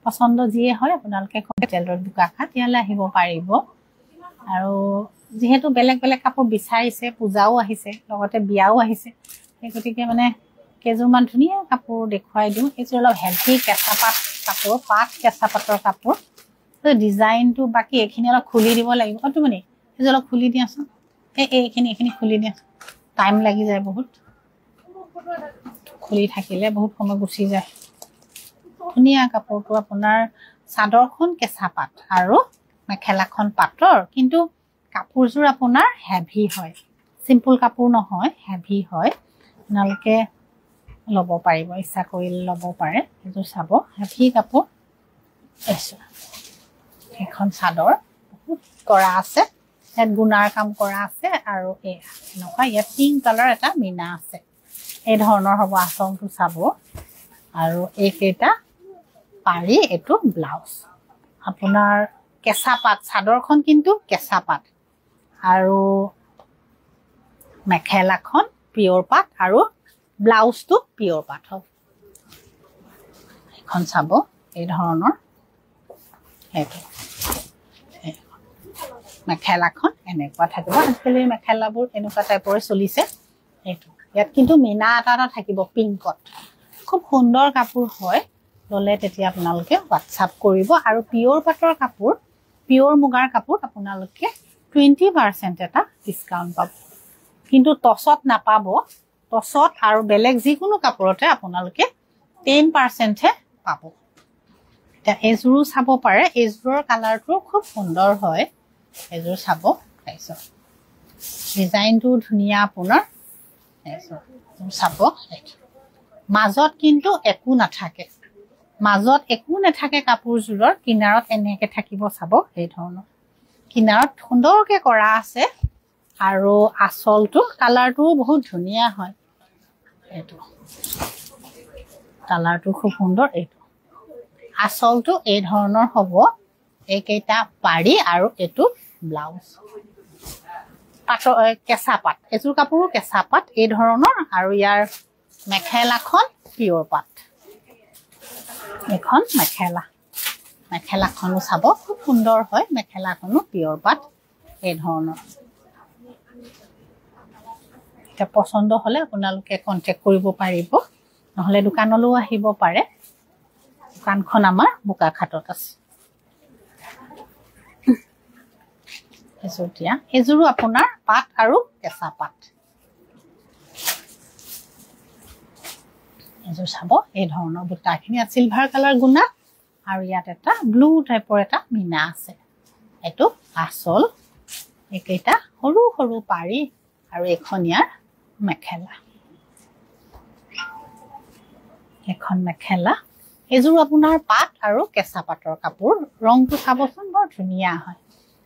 পছন্দ যিয়ে হয় আপোনালোকে টেইলৰৰ বোকাখাট ইয়ালৈ আহিব পাৰিব আৰু যেহেতু বেলেগ বেলেগ কাপোৰ বিচাৰিছে পূজাও আহিছে লগতে বিয়াও আহিছে সেই গতিকে মানে কেইযোৰমান ধুনীয়া কাপোৰ দেখুৱাই দিওঁ এইযোৰ অলপ হেভি কেঁচা পাট কাপোৰ পাট কেঁচা পাটৰ কাপোৰ ডিজাইনটো বাকী এইখিনি অলপ খুলি দিব লাগিব তুমি এইযোৰ অলপ খুলি দিয়াচোন এইখিনি খুলি দিয়া টাইম লাগি যায় বহুত খুলি থাকিলে বহুত সময় গুচি যায় ধুনীয়া কাপোৰটো আপোনাৰ চাদৰখন কেঁচা পাট আৰু মেখেলাখন পাটৰ কিন্তু কাপোৰযোৰ আপোনাৰ হেভি হয় সিম্পল কাপোৰ নহয় হেভি হয় আপোনালোকে ল'ব পাৰিব ইচ্ছা কৰিলে ল'ব পাৰে এইযোৰ চাব হেভি কাপোৰ এখন চাদৰ বহুত কৰা আছে ইয়াত গুণাৰ কাম কৰা আছে আৰু এনেকুৱা ইয়াত পিংক কালাৰ এটা মিনা আছে এই ধৰণৰ হ'ব আচলটো চাব আৰু এইকেইটা পাৰি এইটো ব্লাউজ আপোনাৰ কেঁচা পাট চাদৰখন কিন্তু কেঁচা পাট আৰু মেখেলাখন পিয়ৰ পাট আৰু ব্লাউজটো পিয়ৰ পাট হ'ব এখন চাব এই ধৰণৰ এইটো মেখেলাখন এনেকুৱা থাকিব আজিকালি মেখেলাবোৰ এনেকুৱা টাইপৰে চলিছে এইটো ইয়াত কিন্তু মিনা এটা থাকিব পিংকত খুব সুন্দৰ কাপোৰ হয় ললে তেতিয়া আপোনালোকে হোৱাটছআপ কৰিব আৰু পিয়ৰ পাটৰ কাপোৰ পিয়ৰ মুগাৰ কাপোৰ আপোনালোকে 20% এটা ডিসকাউন্ট পাব কিন্তু টছত নাপাব টছত আৰু বেলেগ যিকোনো কাপোৰতে আপোনালোকে 10% হে পাব এটা এজোৰো চাব পাৰে এজোৰৰ কালাৰটো খুব সুন্দৰ হয় এজোৰ চাব পাইছো ডিজাইনটো ধুনীয়া আপোনাৰ চাব মাজত কিন্তু একো নাথাকে কাপোৰজোৰৰ কিনাৰত এনেকে থাকিব চাব এই ধৰণৰ কিনাৰত সুন্দৰকে কৰা আছে আৰু আচলটো কালাৰটো বহুত ধুনীয়া হয় এইটো কালাৰটো খুব সুন্দৰ এইটো আচলটো এই ধৰণৰ হ'ব এইকেইটা পাৰি আৰু এইটো ব্লাউজ পাটৰ কেঁচা পাট এযোৰ কাপোৰ কেঁচা পাট এই ধৰণৰ আৰু ইয়াৰ মেখেলাখন পিয়ৰ পাট এখন মেখেলাখনো চাব খুব সুন্দৰ হয় মেখেলাখনো পিয়ৰ পাট এই ধৰণৰ এটা পছন্দ হলে আপোনালোকে কন্টাক্ট কৰিব পাৰিব নহলে দোকানলৈও আহিব পাৰে দোকানখন আমাৰ বোকাখাটত আছে এযোৰো আপোনাৰ পাট আৰু কেঁচা পাট এযোৰ চাব এই ধৰণৰ বুটাখিনি সিলভাৰ কালাৰ গুণা আৰু ইয়াত এটা ব্লু টাইপৰ এটা মিনা আছে এটো আচল একেটা সৰু সৰু পাৰি আৰু এখন ইয়াৰ মেখেলা এযোৰ আপোনাৰ পাট আৰু কেঁচা পাটৰ কাপোৰ ৰংটো চাবচোন বৰ ধুনীয়া হয়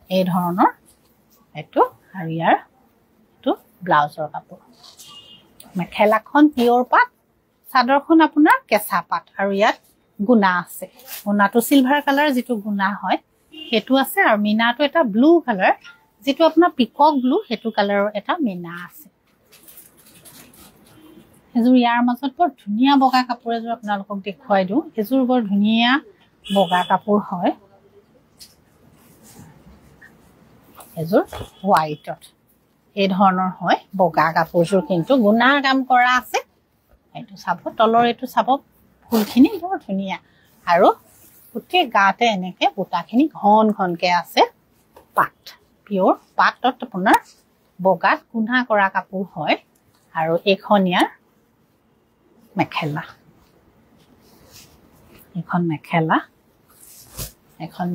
এই ধৰণৰ এটো আৰু ইয়াৰ এটো ব্লাউজৰ কাপোৰ মেখেলাখন পিয়ৰ পাট চাদৰখন আপোনাৰ কেঁচা পাট আৰু ইয়াত গুণা আছে গুণাটো সিলভাৰ কালাৰ যেটো গুণা হয় হেতু আছে আৰু মিনাটো এটা ব্লু কালাৰ যেটো আপোনাৰ পিকক ব্লু হেতু কালাৰৰ এটা মিনা আছে এযোৰ ইয়াৰ মাজত বৰ ধুনীয়া বগা কাপোৰ এযোৰ আপোনালোকক দেখুৱাই দিওঁ এযোৰ বৰ ধুনীয়া বগা কাপোৰ হয় এযোৰ হোৱাইটত এই ধৰণৰ হয় বগা কাপোৰযোৰ কিন্তু গুণাৰ কাম কৰা আছে এইটো চাব তলৰ এইটো চাব ফুলখিনি বৰ ধুনীয়া আৰু গোটেই গাতে এনেকে বুটাখিনি ঘনকে আছে পাট পিয়ৰ পাটত আপোনাৰ বগাত গুণা কৰা কাপোৰ হয় আৰু এখনিয়া এখন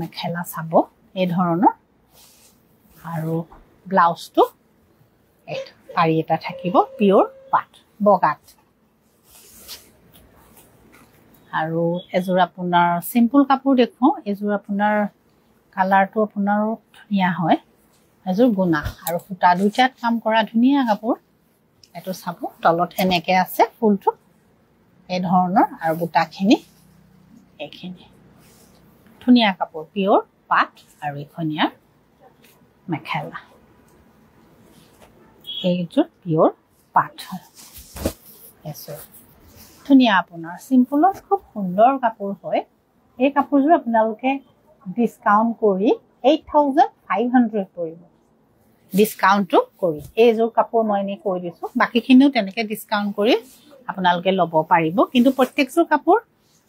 মেখেলা চাব এই ধৰণৰ আৰু ব্লাউজটো এটা পাৰি এটা থাকিব পিয়ৰ পাট বগাত আৰু এযোৰ আপোনাৰ সিম্পল কাপোৰ দেখো এযোৰ আপোনাৰ কালাৰটো আপোনাৰ ধুনীয়া হয় এযোৰ গুণা আৰু ফুটা দুটাত কাম কৰা ধুনীয়া কাপোৰ এটো চাব তলত এনেকে আছে ফুলটো এই ধৰণৰ আৰু বুটাখিনি এইখিনি ধুনীয়া কাপোৰ পিয়ৰ পাট আৰু এখনিয়া মেখেলা এইযোৰ পিয়ৰ পাট এযোৰ ধুনীয়া আপোনাৰ সিম্পলত খুব সুন্দৰ কাপোৰ হয় এই কাপোৰযোৰ আপোনালোকে ডিসকাউন্ট কৰি 8500 পৰিব ডিসকাউন্টটো কৰি এইযোৰ কাপোৰ মই এনে কৈ দিছো বাকিখিনিও তেনেকে ডিসকাউন্ট কৰি আপোনালোকে ল'ব পাৰিব কিন্তু প্ৰত্যেকযোৰ কাপোৰ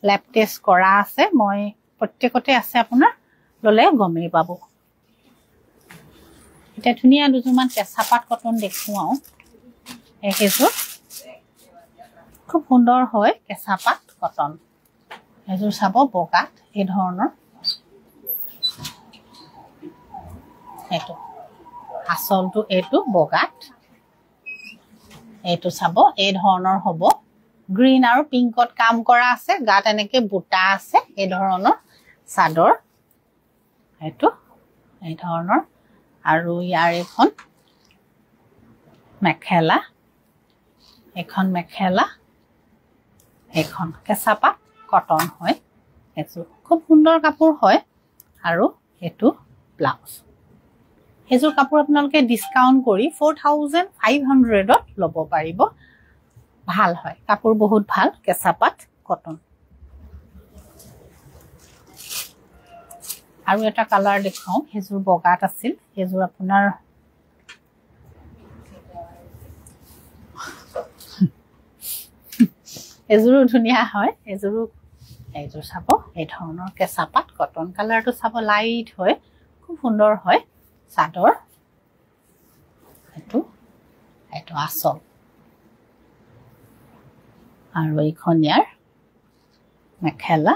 ল্যাব টেষ্ট কৰা আছে মই প্ৰত্যেকতে আছে আপোনাৰ ললে গমেই পাব এটা ধুনিয়া দুজুমান কেঁচাপাত কটন দেখুৱাও একেযোৰ খুব সুন্দৰ হয় কেঁচাপাত কটন এযোৰ চাব বগাত এই ধৰণৰ এটো আসলটো এটো বগাত এটো চাব এই ধৰণৰ হ'ব গ্ৰীন আৰু পিংকত কাম কৰা আছে গাত এনেকে বুটা আছে এই ধৰণৰ সাদৰ এটো এই ধৰণৰ আৰু ইয়াৰ এখন মেখেলা এখন কেঁচাপাত কটন হয় এযোৰ খুব সুন্দৰ কাপোৰ হয় আৰু এটো ব্লাউজ এযোৰ কাপোৰ আপোনালোকে ডিসকাউন্ট কৰি 4500 ত ল'ব পাৰিব ভাল হয় কাপোৰ বহুত ভাল কেঁচাপাত কটন আৰু এটা কালাৰ দেখাও এযোৰ বগাত আছিল এযোৰ আপোনাৰ এযোৰ ধুনিয়া হয় এযোৰ চাব এই ধৰণৰ কেঁচাপাত কটন কালাৰটো চাব লাইট হয় খুব সুন্দৰ হয় সাদৰ এটো আসল আৰু এইখন ইয়াৰ মেখেলা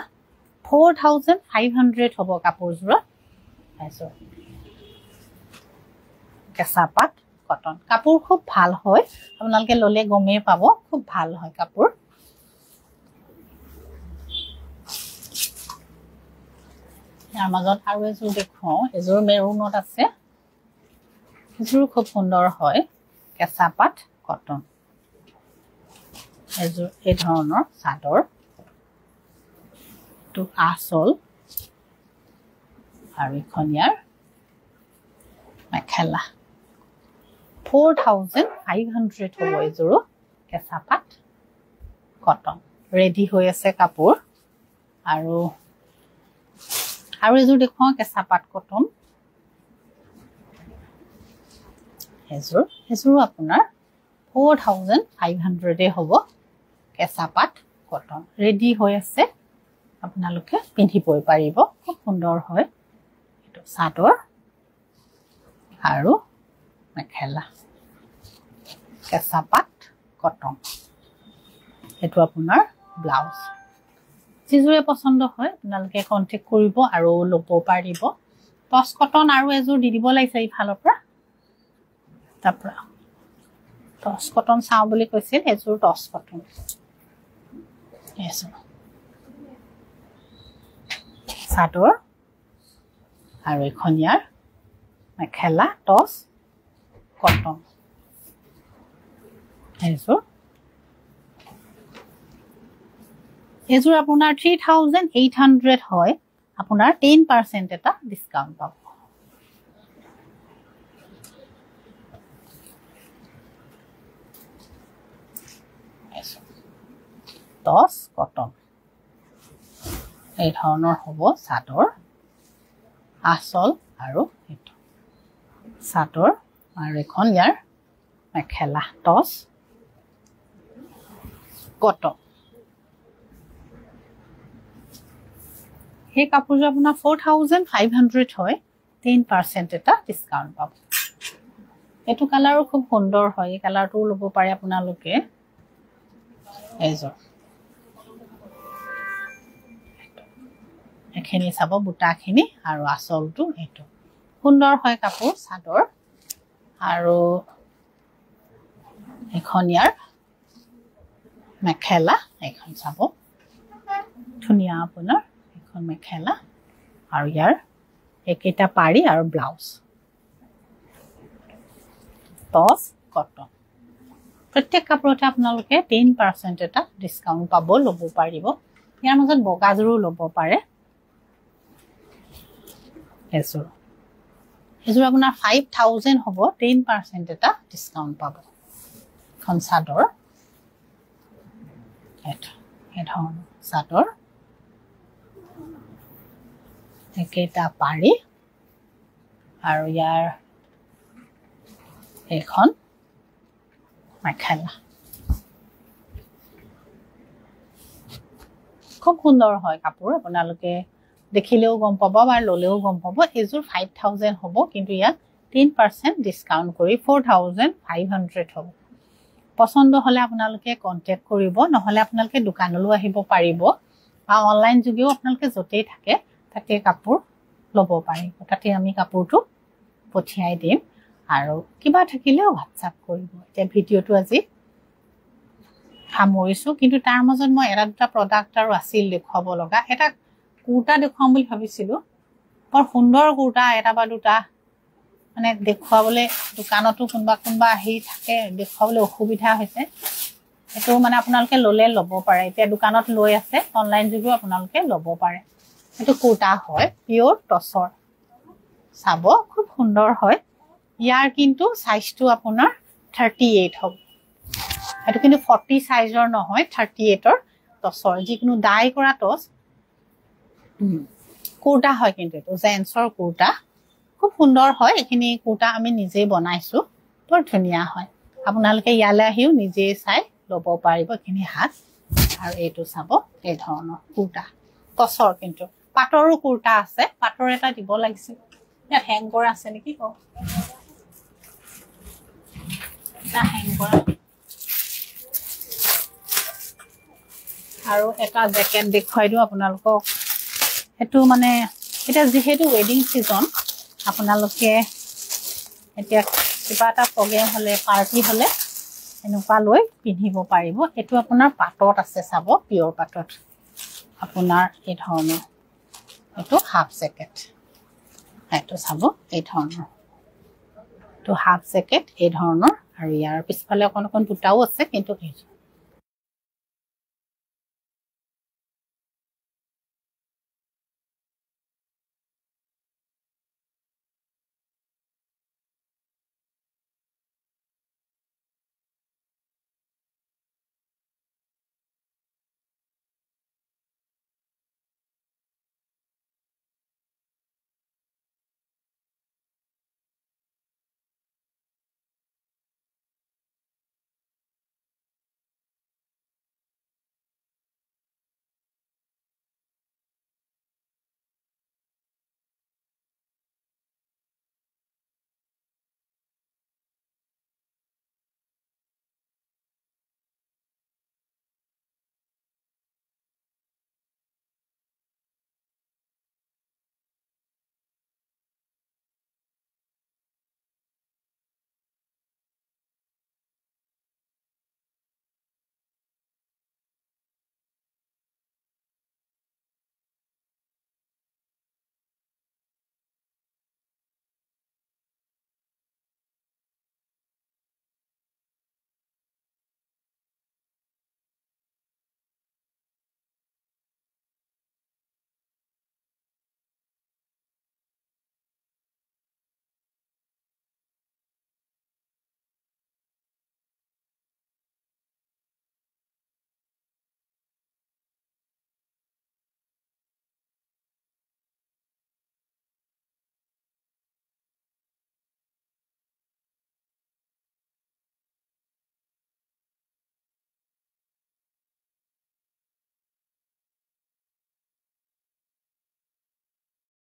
4500 হ'ব কাপোৰযোৰ এযোৰ কেঁচাপাত কটন কাপোৰ খুব ভাল হয় আপোনালোকে ললে গমেই পাব খুব ভাল হয় কাপোৰ ইয়াৰ মাজত আৰু এযোৰ দেখুৱাও এযোৰ মেৰুনত আছে এযোৰ খুব সুন্দৰ হয় কেঁচাপাত কটন এযোৰ এই ধৰণৰ সাদৰ টু আসল আৰু এখন ইয়াৰ মেখেলা 4500 হ'ব এযোৰ কেঁচাপাত কটন ৰেডি হৈ আছে কাপোৰ আৰু এযোৰ দেখুৱাও কেঁচাপাত কটন এযোৰ আপোনাৰ 4500 হ'ব কেঁচাপাত কটন ৰেডি হৈ আছে আপোনালোকে পিন্ধিবই পাৰিব খুব সুন্দৰ হয় এটো সাদৰ আৰু মেখেলা কেঁচাপাত কটন এটো আপোনাৰ ব্লাউজ যিজোৰে পছন্দ হয় আপোনালোকে কন্টাক্ট কৰিব আৰু ল'ব পাৰিব টস কটন আৰু এযোৰ দি দিব লাগিছে এই ফালৰ পৰা তাপৰা টস কটন চাও বুলি কৈছিল এযোৰ টস কটন এযোৰ সাদৰ আৰু এখন ইয়াৰ মেখেলা টস কটন এযোৰ আপোনাৰ 3800 হয় আপোনাৰ 10% এটা ডিসকাউন্ট পাব টস কটন এই ধৰণৰ হ'ব সাদৰ আসল আৰু এটো সাদৰ আৰু এখন ইয়াৰ মেখেলা টস কটন এই কাপোৰযোৰ আপোনাৰ 4500 হয় 10% এটা ডিসকাউন্ট পাব এটো কালাৰো খুব সুন্দৰ হয় এই কালাৰটো ল'ব পাৰে আপোনালোকে এযোৰ এখিনি চাব বুটাখিনি আৰু আসলটো এটো সুন্দৰ হয় কাপোৰ সাদৰ আৰু এখন ইয়াৰ মেখেলা এখন চাব ধুনিয়া আপোনাৰ এখন মেখেলা আৰু ইয়াৰ একেটা পাৰি আৰু ব্লাউজ টস কটন প্ৰত্যেক কাপোৰতে আপোনালোকে 10% এটা ডিসকাউন্ট পাব ল'ব পাৰিব ইয়াৰ মাজত বগাজৰো ল'ব পাৰে এযোৰ আপোনাৰ 5000 হ'ব 10% এটা ডিসকাউন্ট পাব খন সাদৰ এটা এই ধৰণৰ সাদৰ একেটা পাৰি আৰু ইয়াৰ এখন মেখেলা খুব সুন্দৰ হয় কাপোৰ আপোনালোকে দেখিলেও গম পাব বা ললেও গম পাব এযোৰ 5000 হ'ব কিন্তু ইয়াত 10% ডিসকাউন্ট কৰি 4500 হ'ব পছন্দ হলে আপোনালোকে কন্টাক্ট কৰিব নহলে আপোনালোকে দোকানলৈ আহিব পাৰিব বা অনলাইন যোগেও আপোনালোকে যতেই থাকে তাতে কাপোৰ লব পাৰিব তাতে আমি কাপোৰটো পঠিয়াই দিম আৰু কিবা থাকিলেও WhatsApp কৰিব এতিয়া ভিডিওটো আজি সামৰিছো কিন্তু তাৰ মাজত মই এটা দুটা প্ৰডাক্ট আৰু আছিল দেখুৱাব লগা এটা কুৰ্তা দেখুৱাম বুলি ভাবিছিলো বৰ সুন্দৰ কুৰ্তা এটা বা দুটা মানে দেখুৱাবলৈ দোকানতো কোনবা আহি থাকে দেখুৱাবলৈ অসুবিধা হৈছে এটো মানে আপোনালোকে ললে লব পাৰে এতিয়া দোকানত লৈ আছে অনলাইন যোগেও আপোনালোকে লব পাৰে এটো কুৰ্তা হয় পিওৰ টছৰ চাব খুব সুন্দৰ হয় ইয়াৰ কিন্তু সাইজটো আপোনাৰ 38 হ'ব এটো কিন্তু 40 সাইজৰ নহয় 38 ৰ টছৰ যিকোনো ডাই কৰা টছ কুৰ্তা হয় কিন্তু এটো জেন্সৰ কুৰ্তা খুব সুন্দৰ হয় এখিনি কুৰ্তা আমি নিজে বনাইছো বৰ ধুনিয়া হয় আপোনালোকে ইয়ালে আহিও নিজে চাই লব পাৰিব এখিনি হাত আৰু এটো চাব এই ধৰণৰ কুৰ্তা টছৰ কিন্তু পাটৰো কুৰ্তা আছে পাটৰ এটা দিব লাগিছিল ইয়াত হেং কৰা আছে নেকি ক না হেং কৰা আৰু এটা জ্যাকেট দেখুৱাই দিও আপোনালোকক এটো মানে এটা যেহেতু ওয়েডিং সিজন আপোনালোকে এতিয়া কিবা এটা প্ৰগ্ৰাম হলে পাৰ্টি হলে এনেকুৱা লৈ পিন্ধিব পাৰিব এটো আপোনাৰ পাটত আছে চাব পিওৰ পাটত আপোনাৰ এই ধৰণৰ এটো হাফ জ্যাকেট এটো চাব এই ধৰণৰ তো হাফ জ্যাকেট এই ধৰণৰ আৰু ইয়াৰ পিছফালে অকন বুটাও আছে কিন্তু